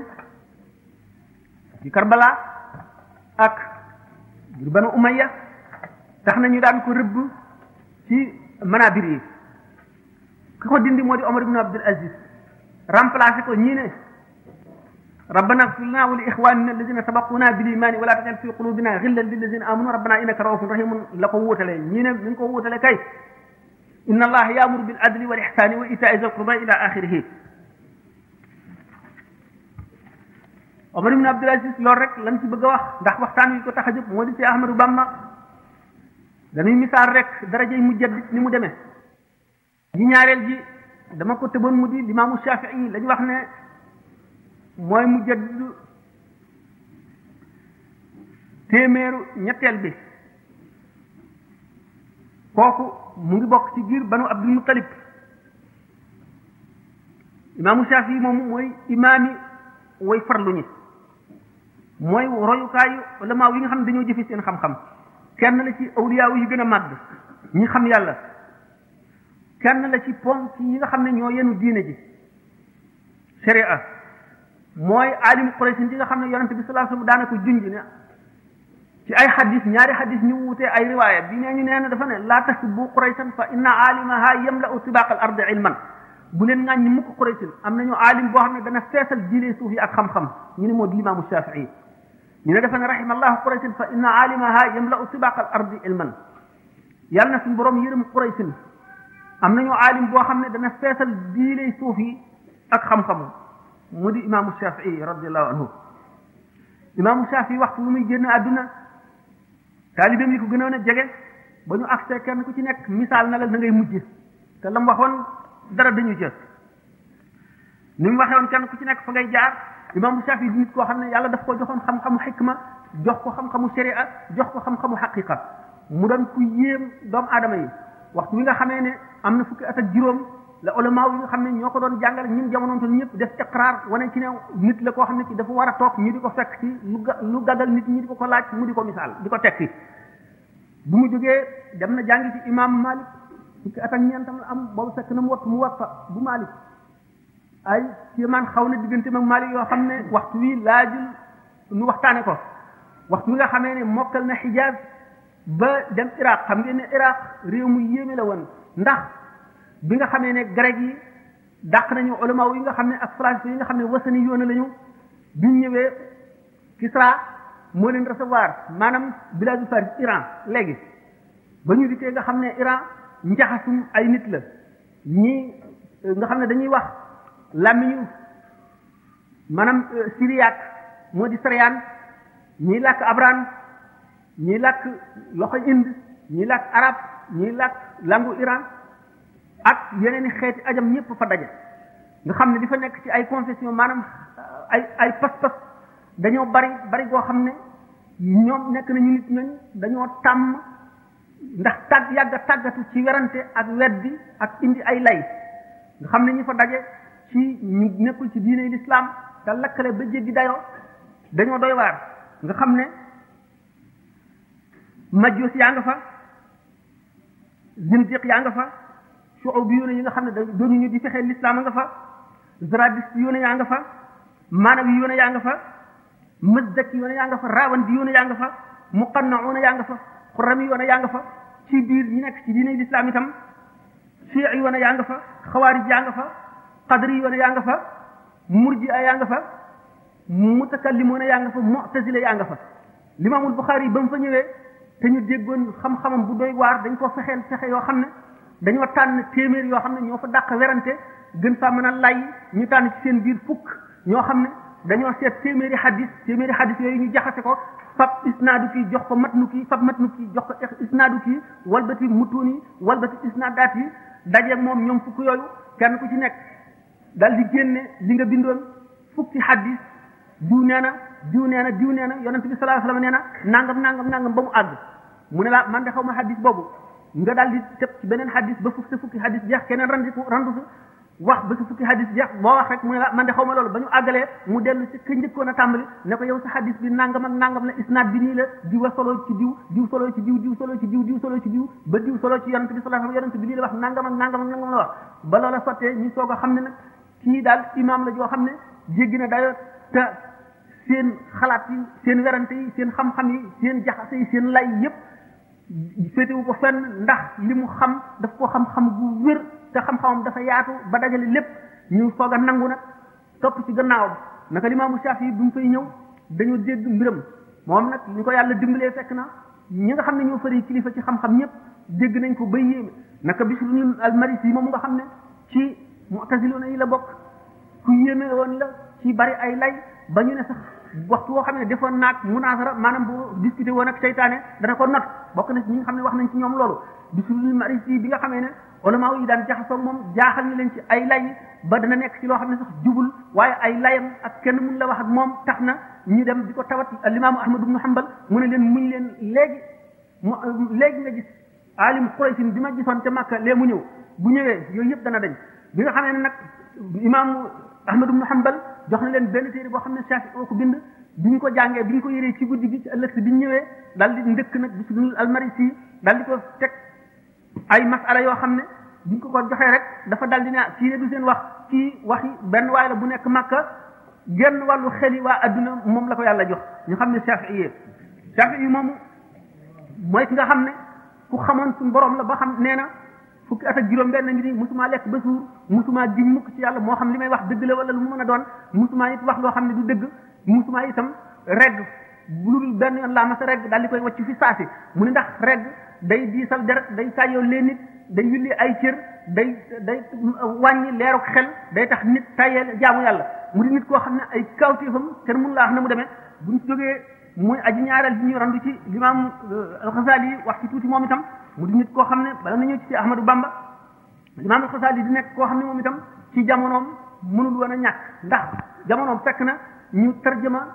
ci Karbala ak Banu Umayya tax na ñu daan ko rëbb ci manabir yi ki ko dindi moo di Omar ibn Abdul Aziz remplacé ko ñii ne rabbana ighfir lana wa li ikhwanina alladhina sabaquna bil iman wa la taj'al fi qulubina ghillan lil ladhina amanu rabbana innaka ra'ufun rahimun la ko wuutale ñii ne ñu ko wuutale kay inna allaha yaamuru bil adli wal ihsani wa itaai zil qurba ila axirihi. Omar ibn Abdul Aziz loolu rek lañ ci bëgg a wax ndax waxtaan wi ko tax a jóg moo di ci Ahmadu Bamba dañuy misaal rek darajay mujaddid ni mu demee. ji ñaareel ji dama ko tëboon mu di limaamu Shafii lañu wax ne mooy mujaddid téeméeru ñetteel bi kooku mu ngi bokk ci giir banu Abdul Muttalib. imaamu Shafii moomu mooy imaami way farlu ñi mooy royukaayu ulamaaw yi nga xam ne dañoo jëfe seen xam-xam kenn la ci awliyaaw yi gën a màgg ñi xam yàlla kenn la ci ponk yi nga xam ne ñoo yenu diine ji sharia mooy alim Quraysh yi nga xam ne yonente bi sallallahu alayhi wasallam daana ko junj ne ci ay xadis ñaari xadis ñu wutee ay riwaaya bi nee ñu nee na dafa ne laa tasubbu Qurayshan fa inna alimaha yamla'u tibaq al ardi ilman bu leen ŋàññi mukk Quraysh am nañu alim boo xam ne dana feesal diine suuf yi ak xam-xam ñu ne moo di limaamu Shafii ñu ne dafa ne rahimallahu Qurayshan fa inna alimaha yamla'u tibaq al ardi ilman yàlla na suñu borom yërëm Quraysh am nañu alim boo xam ne dana feesal diine suuf yi ak xam-xam mu di imaamu Shafii radiyallahu anhu. imaamu Shafii waxtu lu muy génn àdduna taalibeem yi ko gënoon a jege ba ñu accès kenn ku ci nekk misaal na la na ngay mujj te lam waxoon dara dañu jël ni mu waxee woon kenn ku ci nekk fa ngay jaar. imaamu Shafii di nit koo xam ne yàlla daf ko joxoon xam-xamu xikma jox ko xam-xamu sharia jox ko xam-xamu xaqiqa mu doon ku yéem doomu aadama yi. waxtu wi nga xamee ne am na fukki at ak juróom la ulamaaw yi nga xam ne ñoo ko doon jàngale ñun jamonoon toon ñëpp def iqraar wane ci ne nit la koo xam ne ci dafa war a toog ñu di ko fekk ci lu gàggal nit ñi di ko laaj mu di ko misaal di ko tekki. bu mu jógee dem na jàngi ci imam Malik fukki at ak ñeentam la am boobu fekk na mu watta bu Malik ay ci man xaw na diggante mag Malik yoo xam ne waxtu wi laajul nu waxtaane ko waxtu wi nga xamee ne mokkal na Xijaaz ba dem Iraq xam ngeen ne Iraq réew mu yéeme la woon ndax bi nga xamee ne grec yi dàq nañu ulama yi nga xam ne ak français yi nga xam ne wasani yoona lañu biñ ñëwee Kisra moo leen recevoir maanaam biladu Faris Iran léegi ba ñu dikkee nga xam ne Iran njaxasum ay nit la ñii nga xam ne dañuy wax làmmiñu maanaam syriaque moo di Syriane ñiy làkk abran ñiy làkk loxo Inde ñiy làkk arab ñiy làkk langu Iran ak yeneen i xeeti ajam ñëpp fa daje nga xam ne di fa nekk ci ay confession maanaam ay pas-pas dañoo bari goo xam ne ñoom nekk nañu nit ñooñ dañoo tàmm ndax yàgg a tàggatu ci werante ak weddi ak indi ay lay nga xam ne ñi fa daje ci ñu nekkul ci diine l'islam te lakkale ba jéggi dayoo dañoo doy waar nga xam ne majjoos yaa nga fa zindiq yaa nga fa shu'ub yoone yi nga xam ne doonu ñu di fexee l'islam nga fa zaradist yoone yaa nga fa maanawi yoone yaa nga fa mazdak yoone yaa nga fa rawandi yoone yaa nga fa muqannauna yaa nga fa xurami yoone yaa nga fa ci biir ñi nekk ci diine l'islam itam shi'i yoone yaa nga fa xawaarij yaa nga fa qadri yoone yaa nga fa murji'a yaa nga fa mutakallimuna yaa nga fa mu'tazila yaa nga fa limaamul Buxaari ba mu fa ñëwee te ñu déggoon xam-xamam bu doy waar dañ ko fexeel fexe yoo xam ne dañoo tànn téeméer yoo xam ne ñoo fa dàq werante gën faa mën a lay ñu tànn ci seen biir fukk ñoo xam ne dañoo seet téeméeri hadis yooyu ñu jaxase ko fab isnaadu kii jox ko matnu kii fab matnu kii jox ko isnaadu kii walbati mutuun yi walbati isnaadaat yi dajeeg moom ñoom fukk yooyu kenn ku ci nekk dal di génne li nga bindoon fukki hadis diw nee na yonent bi sallallahu alayhi wasallam nee na nangam ba mu àgg mu ne la man de xaw ma hadis boobu nga daal di tëb ci beneen hadis ba fukki hadis jeex keneen randu wax ba fukki hadis jeex boo wax rek mu ne la man de xaw ma loolu ba ñu àggalee mu dellu ci ka njëkkoon a tàmbali ne ko yow sa hadis bi nangam ak nangam la isnaad bi nii la diw a solo ci diw solo ci diw solo ci diw ba diw solo ci yonent bi sallallahu alayhi wasallam yonent bi lii la wax nangam ak nangam la wax ba loola sottee ñu soog a xam ne nag kii daal imaam la joo xam ne jéggi na dayo te seen xalaat yi seen werante yi seen xam-xam yi seen jaxase yi seen lay yépp féetewu ko fenn ndax li mu xam daf ko xam-xam gu wér te xam-xamam dafa yaatu ba dajale lépp ñu soog a nangu nag topp ci gannaawam naka limaamu Shaafi bu ñu fay ñëw dañoo dégg mbiram moom nag ñu ko yàlla dimbalee fekk na ñi nga xam ne ñoo fari kilifa ci xam-xam ñëpp dégg nañ ko ba yéeme naka Bishr al-Marisi moom nga xam ne ci mu'taziluna yi la bokk ku yéeme woon la ci bari ay lay ba ñu ne sax waxtu woo xam ne defoon naag munasara maanaam bu discuté woon ak seytaane dana ko not bokk na ci ñi nga xam ne wax nañ ci ñoom loolu Bishr al-Marisi bi nga xamee ne ulama yi daan jaxasoo moom jaaxal na leen ci ay lay ba dana nekk ci loo xam ne sax jubul waaye ay layam ak kenn mun la wax ak moom tax na ñu dem di ko tawat al-imaamu Ahmad ibn Hanbal mu ne leen muñ leen léegi nga gis alim Quraysh bi ma gisoon ca Makka lee mu ñëw bu ñëwee yooyu yëpp dana dañ bi nga xamee ne nag imaamu Ahmad ibn Hanbal jox na leen benn téere boo xam ne Shafi'i oo ko bind bi ñu ko jàngee bi ñu ko yëree ci guddi gi ci ëllëg si bi ñu ñëwee daal di ndëkk nag Bishr al-Marisi daal di ko teg ay masala yoo xam ne biñ ko joxee rek dafa dal di ne kii du seen wax kii waxi benn waay la bu nekk Makka genn wàllu xel yi waa adduna moom la ko yàlla jox ñu xam ne Shafi'i moomu mooy ki nga xam ne ku xamoon suñu borom la ba xam nee na fukki at ak juróom benn ngi nii musuma lekk ba suur musuma giñ mukk ci yàlla moo xam li may wax dëgg la wala lu mu mën a doon musuma it wax loo xam ne du dëgg musuma itam regg bu dul benn yoon laa mas a regg daal di koy wacc fi saasi mu ne ndax regg day diisal deret day tàyyoo leen nit day yulli ay cër day wàññi leeruk xel day tax nit tàyyeel jaamu yàlla mu di nit koo xam ne ay kawtéefam kenn mënu laa wax na mu demee buñ jógee muy aji ñaareel bi ñuy randu ci limaam al-Ghazali wax ci tuuti moom itam mu di nit koo xam ne bala na ñëw ci Ahmadou Bamba limaam al-Ghazali di nekk koo xam ne moom itam ci jamonoom mënul woon a ñàkk ndax jamonoom fekk na ñu tarjama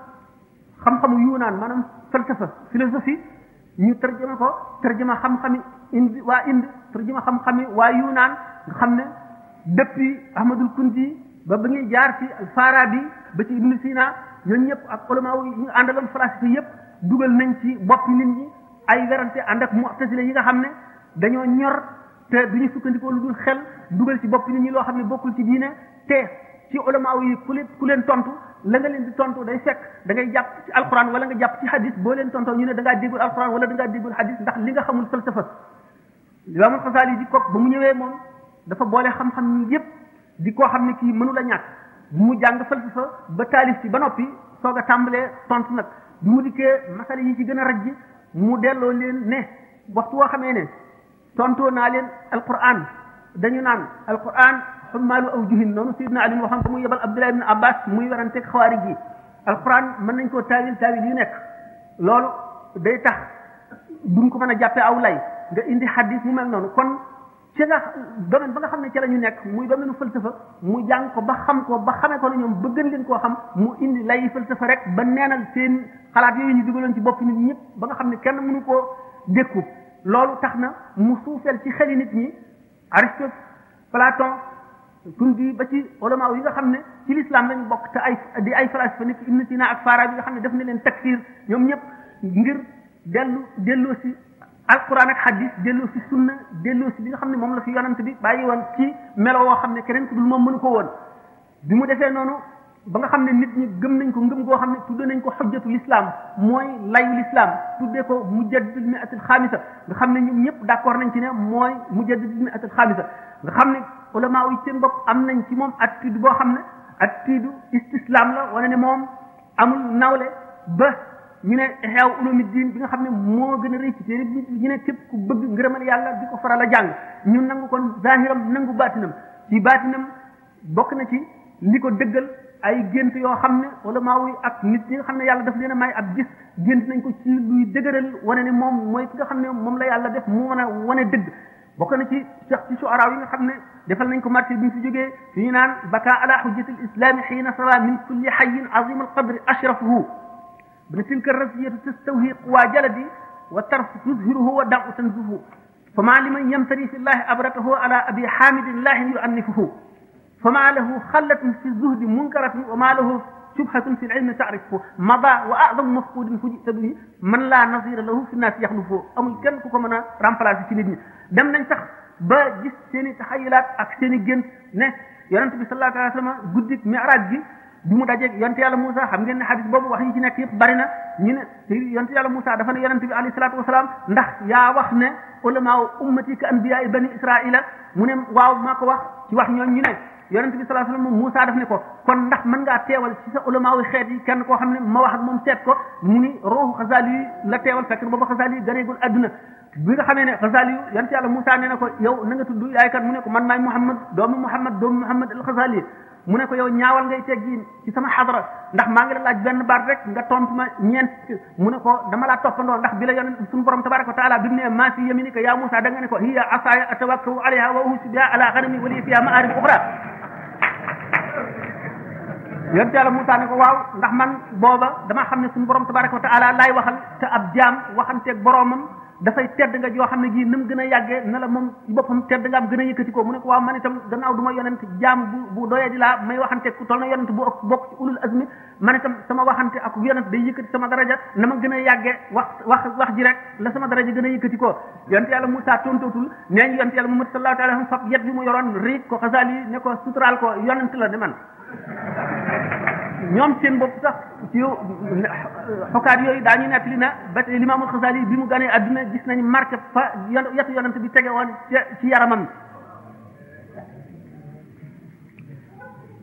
xam-xamu yunaan maanaam falsafa philosophie ñu tarjama ko tarjama xam-xami indi waa indi tarjama xam-xami waa yunaan nga xam ne depuis Ahmadul Kunti ba ñuy jaar ci al-Farabi ba ci Ibn Sina ñooñu ñëpp ak ulama yi ñu àndaloon falasifa yëpp dugal nañ ci boppi nit ñi ay werante ànd ak mu'tazila yi nga xam ne dañoo ñor te duñu sukkandikoo lu dul xel dugal ci boppi nit ñi loo xam ne bokkul ci diine te ci ulama yi ku leen tontu la nga leen di tontu day fekk da ngay jàpp ci alquran wala nga jàpp ci hadis boo leen tontoo ñu ne da ngaa déggul alquran wala da ngaa déggul hadis ndax li nga xamul falsafa Imaam Xasaali di ko ba mu ñëwee moom dafa boole xam-xam yi yëpp di koo xam ne kii mënu la ñàkk mu jàng falsafa ba taalif ci ba noppi soog a tàmbalee tontu nag bi mu dikkee masala yi ci gën a rajj mu delloo leen ne waxtu woo xamee ne tontoo naa leen alquran dañu naan alquran xummaalu aw juhin noonu Seydina Ali waxoon ko muy yebal Abdullah ibn Abbas muy waranteeg xawaarij yi alquran mën nañ koo taawil yu nekk loolu day tax duñ ko mën a jàppee aw lay nga indi hadis mu mel noonu kon ci nga domaine ba nga xam ne ci la ñu nekk muy domaine falsafa mu jàng ko ba xam ko ba xamee ko ne ñoom ba gën leen koo xam mu indi lay falsafa rek ba neenal seen xalaat yooyu ñu dugaloon ci bopp nit ñëpp ba nga xam ne kenn mënu koo dékku loolu tax na mu suufeel ci xeli nit ñi Aristote Platon Tundi ba ci ulama yi nga xam ne ci l'islam lañu bokk te ay falasifa nit Ibn Sina ak Farabi nga xam ne def na leen takfir ñoom ñëpp ngir delloo si alquran ak hadis delloo si sunna delloo si li nga xam ne moom la fi yonent bi bàyyi woon ci melo woo xam ne keneen ku dul moom mënu ko woon bi mu defee noonu ba nga xam ne nit ñi gëm nañ ko ngëm goo xam ne tudde nañ ko xujjatu l'islam mooy layu l'islam tuddee ko mujaddidul mi'atul xaamisa nga xam ne ñoom ñëpp d'accord nañ ci ne mooy mujaddidul mi'atul xaamisa nga xam ne ulama yi seen bopp am nañ ci moom attitude boo xam ne attitude istislam la wala ne moom amul nawle ba ñu ne Ihya Ulumuddin bi nga xam ne moo gën a rëy ci téere bi ñu ne képp ku bëgg ngërëmal yàlla di ko faral a jàng ñu nangu kon zahiram nangu baatinam ci baatinam bokk na ci li ko dëggal ay gént yoo xam ne ulama yi ak nit ñi nga xam ne yàlla daf leen a may ak gis gént nañ ko ci luy dëgëral wane ne moom mooy ki nga xam ne moom la yàlla def mu mën a wane dëgg bokk na ci ci shu'ara yi nga xam ne defal nañ ko marché bi ñu fi jógee fi ñu naan baka ala hujjatil islami xiina sara min kulli hayyin azim al qadri ashrafuhu bna tilka rasiyatu tastawhi quwa jaladi wa tarf tuzhiruhu wa da'u tanzuhu fama liman yamtari fi llahi abratahu ala abi hamidin lahin yu'annifuhu fama lahu xallatun fi zuhdi munkaratun wa ma lahu shubhatun fi l-ilmi ta'rifuhu mada wa a'zamu mafqudin fujita bihi man la nazira lahu fi nnaasi yaxlufuhu amul kenn ku ko mën a remplacer ci nit ñi dem nañ sax ba gis seen i taxayulaat ak seen i gént ne yonent bi sallallahu alayhi wa sallam guddik mi'raaj gi bi mu dajeeg yonte yàlla Moussa xam ngeen ne xadis boobu wax yi ci nekk yëpp bari na ñu ne yonte yàlla Moussa dafa ne yonente bi alayhi salaatu wasalaam ndax yaa wax ne ulama ummati ka anbiya bani israila mu ne waaw maa ko wax ci wax ñooñu ñu ne yonente bi sallallahu alayhi wasallam Moussa daf ne ko kon ndax mën ngaa teewal ci sa ulama wi xeet yi kenn koo xam ne ma wax ak moom seet ko mu ni ruuxu Xasaali yi la teewal fekk booba Xasaali yi ganeegul adduna bi nga xamee ne Xasaali yu yonente yàlla Moussa nee na ko yow na nga tudd yaay kat mu ne ko man maay doomu Muhammad al Xasaali mu ne ko yow ñaawal ngay teggi ci sama xadara ndax maa ngi la laaj benn baat rek nga tontu ma ñeent mu ne ko dama laa toppandoo ndax bi la yonent suñu borom tabaraka wa taala bi mu ne maa fi yaminika ya Moussa da nga ne ko hiya asaaya atawakkalu alayha wa uhussu biha ala ghanami wa li fiha ma'arib ukhra yonent yàlla Moussa ne ko waaw ndax man booba dama xam ne suñu borom tabaraka wa taala laay waxal te ab jaam waxanteeg boromam dafay tedd nga joo xam ne gii ni mu gën a yàggee na la moom ci boppam tedd nga am gën a yëkkati ko mu ne ko waaw man itam gannaaw du ma yonent jaam bu doyee di laa may waxante ku toll na yonent bu bokk ci ulul azmi man itam sama waxante ak yonent day yëkkati sama daraja na ma gën a yàggee wax ji rek la sama daraja gën a yëkkati ko yonent yàlla Moussa tontootul nee ñu yonent yàlla Muhammad sallallahu alayhi wa sallam fab yet bi mu yoroon riig ko Xasaali ne ko suturaal ko yonent la ne man ñoom seen bopp sax ci xokaat yooyu daañu nettali na ba Limaamul Xasaali bi mu ganee adduna gis nañu marqué fa yetu yonent bi tege woon ci yaramam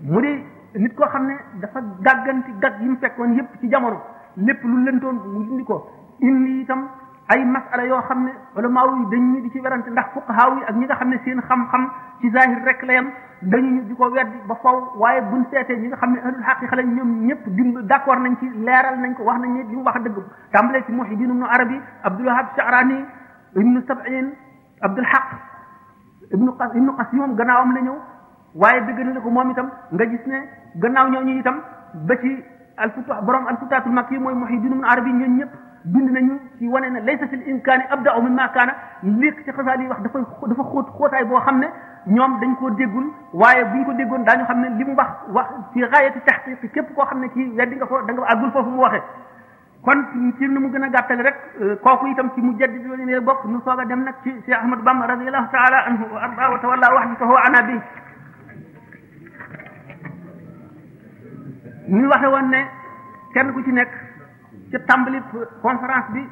mu di nit koo xam ne dafa gàgganti gàgg yi mu fekkoon yépp ci jamono lépp lu lëntoon mu dindi ko indi itam ay masala yoo xam ne ulama yi dañu di ci werante ndax fuqahaa yi ak ñi nga xam ne seen xam-xam ci zahir rek la yam dañu di ko weddi ba faw waaye buñ seetee ñi nga xam ne ahlul haqiqa lañ ñoom ñëpp d'accord nañ ci leeral nañ ko wax nañ ne li mu wax dëgg tàmbalee ci Muhyiddin ibnu Arabi Abdul Wahhab Sha'rani ibnu Sab'in Abdul Haq ibnu Qasim moom gannaawam la ñëw waaye dëgg na ko moom itam nga gis ne gannaaw ñooñu itam ba ci borom al-Futuhatul Makki mooy Muhyiddin ibnu Arabi ñooñu ñëpp bind nañu ci wane ne laysa fil imkaani abda'u mimma kaana léegi ci Xasaali wax dafa xóotaay boo xam ne ñoom dañ koo déggul waaye bu ñu ko déggoon daañu xam ne li mu wax ci gaayati tahqiq képp koo xam ne kii weddi nga ko da nga àggul foofu mu waxee kon ci nu mu gën a gàttale rek kooku itam ci mujaddid yooyu ne bokk nu soog a dem nag ci Cheikh Ahmadou Bamba radiyallahu ta'ala anhu wa arda wa tawalla wahdahu ana bi ñu waxe woon ne kenn ku ci nekk ci tàmbali conférence bi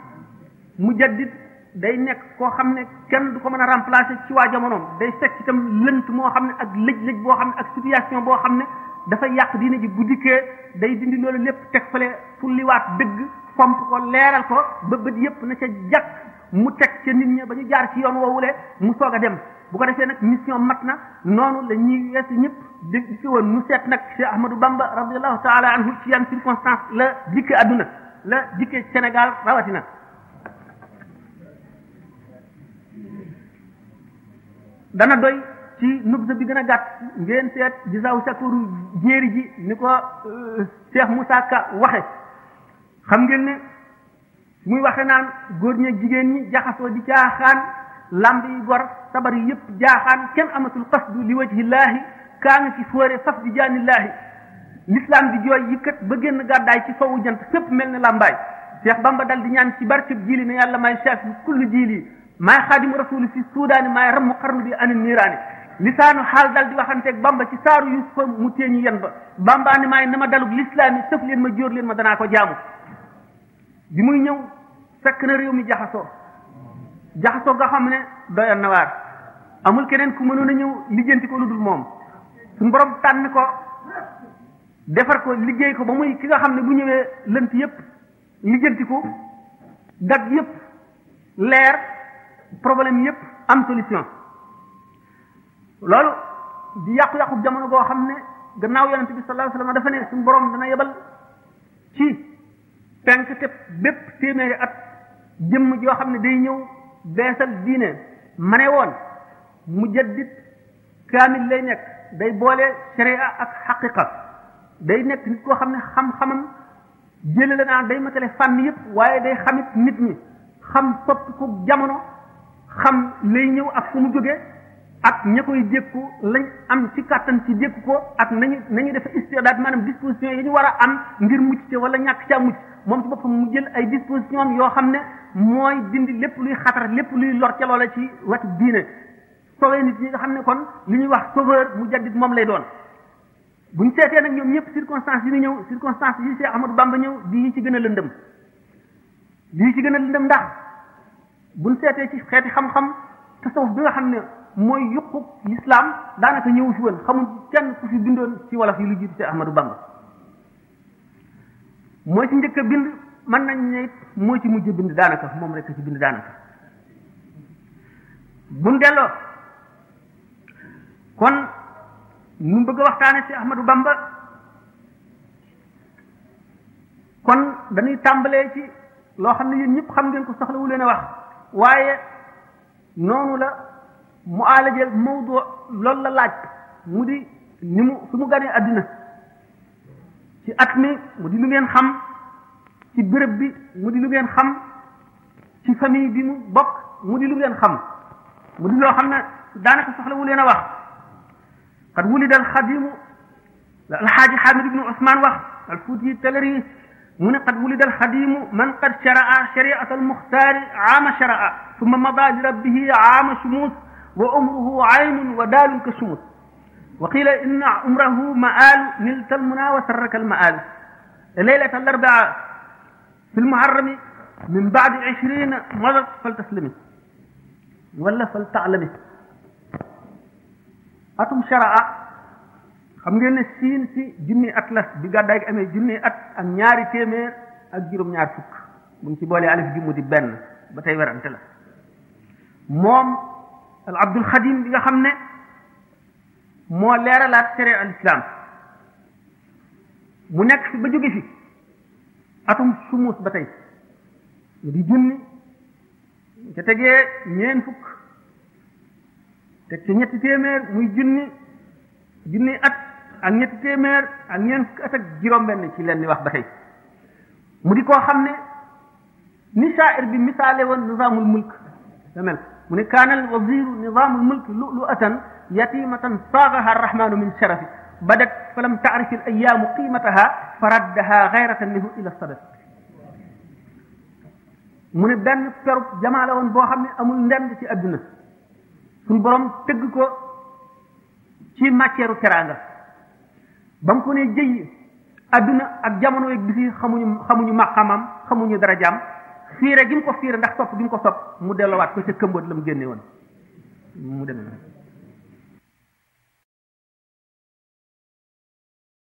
mujaddid day nekk koo xam ne kenn du ko mën a remplacer ci waa jamonoom day fekk itam lënt moo xam ne ak lëj-lëj boo xam ne ak situation boo xam ne dafay yàq diine ji bu dikkee day dindi loolu lépp teg fale fulliwaat dëgg fomp ko leeral ko ba bët yépp na ca jàkk mu teg ca nit ñi ba ñu jaar ci yoon woowule mu soog a dem bu ko defee nag mission mat na noonu la ñuy weesu ñëpp dégg ci woon mu seet nag Cheikh Ahmadou Bamba radiyallahu ta'ala anhu ci yan circonstance la dikke adduna la dikke Sénégal rawatina dana doy ci nubza bi gën a gàtt ngeen seet Jazaawu Sakuru jéeri ji ni ko Cheikh Moussa Ka waxe xam ngeen ne muy waxe naan góor ñeeg jigéen ñi jaxasoo di caaxaan lamb yi gor sabar yi yëpp jaaxaan kenn amatul qasdu li wajhillaahi kaa nga ci fóore fas di jaanillaahi l'islam di jooy yëkkat ba génn gàddaay ci sowu jant fépp mel ne lambaay Cheikh Bamba dal di ñaan ci barkeb jiili ne yàlla may chef kullu jiili maay xaadimu rasuli fi suudaani maay rammu xarnu bi ani niiraani lisaanu xaal dal di waxanteeg Bamba ci saaru Yusufa mu téeñu yen ba Bamba ni maay na ma dalug l'islam yi sëf leen ma jóor leen ma danaa ko jaamu bi muy ñëw fekk na réew mi jaxasoo nga xam ne doyoon na waar amul keneen ku mënoon a ñëw lijjanti ko lu dul moom suñu borom tànn ko defar ko liggéey ko ba muy ki nga xam ne bu ñëwee lënt yépp lijjanti ko dag yépp leer problème yépp am solution loolu di yàqu-yàqu jamono boo xam ne gannaaw yonente bi sallallahu alayhi wasallam dafa ne suñu borom dana yebal ci penk te bépp téeméeri at jëmm joo xam ne day ñëw beesal diine ma ne woon mujaddid kaamil lay nekk day boole sharia ak xaqiqa day nekk nit koo xam ne xam-xamam jëlale naa day matale fànn yëpp waaye day xamit nit ñi xam soppi ko jamono xam lay ñëw ak fu mu jóge ak ña koy dékku lañ am ci kàttan ci dékku ko ak nañu def istidaad maanaam disposition yi ñu war a am ngir mucc ci wala ñàkk caa mucc moom ci boppam mu jël ay disposition yoo xam ne mooy dindi lépp luy xatar lépp luy lor ca loola ci wetu diine sauver nit ñi nga xam ne kon li ñuy wax sauveur mujaddid moom lay doon buñ seetee nag ñoom ñëpp circonstances yi ñu ñëw circonstances yi Cheikh Ahmadou Bamba ñëw di ci gën a lëndëm ndax buñ seetee ci xeeti xam-xam tasawuf bi nga xam ne mooy yuqu l'islam daanaka ñëw fi woon xamul kenn ku fi bindoon ci wolof yi lu jiitu Cheikh Ahmadou Bamba mooy ci njëkk a bind mën nañ ne moo ci mujj bind daanaka moom rek ci bind daanaka buñ delloo kon ñu bëgg a waxtaane ci Ahmadou Bamba kon dañuy tàmbalee ci loo xam ne yéen ñëpp xam ngeen ko soxlawu leen a wax waaye noonu la mu alajeel mawdu loolu la laaj mu di ni mu fi mu ganee àddina ci at mi mu di lu ngeen xam ci béréb bi mu di lu ngeen xam ci famille bi mu bokk mu di lu ngeen xam mu di loo xam ne daanaka soxlawu leen a wax qad wulida alxadimu alxaaji xaamid ibnu usmaan wax alfuuti talari mu ne qad wulida alxadimu man qad sharaa shariata almuxtaari aama sharaa summa mada li rabbihi aama shumus wa umruhu aynun wa daalun ka shumus wa qila inna umrahu ma'aalu nilta almuna wa sarraka alma'aalu leylata alarbaa fi lmuharrami min baadi 20 madat faltaslimi wala faltaalami atum sharaa xam ngeen ne siin si junni at la bi gàddaay gi amee junni at ak ñaari téeméer ak juróom-ñaar fukk buñ ci boolee alif gi mu di benn ba tey werante la moom al abdul xadim bi nga xam ne moo leeralaat sharia al islam mu nekk fi ba jóge fi atum sumus ba tey di junni ca tegee ñeen fukk teg ca ñetti téeméer muy junni at ak ñetti téeméer ak ñeen fukk at ak juróom-benn ci leen di wax ba tey mu di koo xam ne ni sha'ir bi misaale woon nizaamul mulk da mel mu ne kaana al waziru nizaamul mulk lu'lu'atan yatimatan saagaha arrahmanu min sharafi badat falam ta'rif al ayyaamu qiimataha faraddaha ghayratan minhu ila sadaf mu ne benn perub jamaa la woon boo xam ne amul ndend ci adduna suñu borom tëgg ko ci matière teraanga ba mu ko ne jëy adduna ak jamono yeeg bisi xamuñu maqamam xamuñu darajaam fiire gi mu ko fiire ndax sopp gi mu ko sopp mu delloowaat ko ca këmboot la mu génne woon mu demee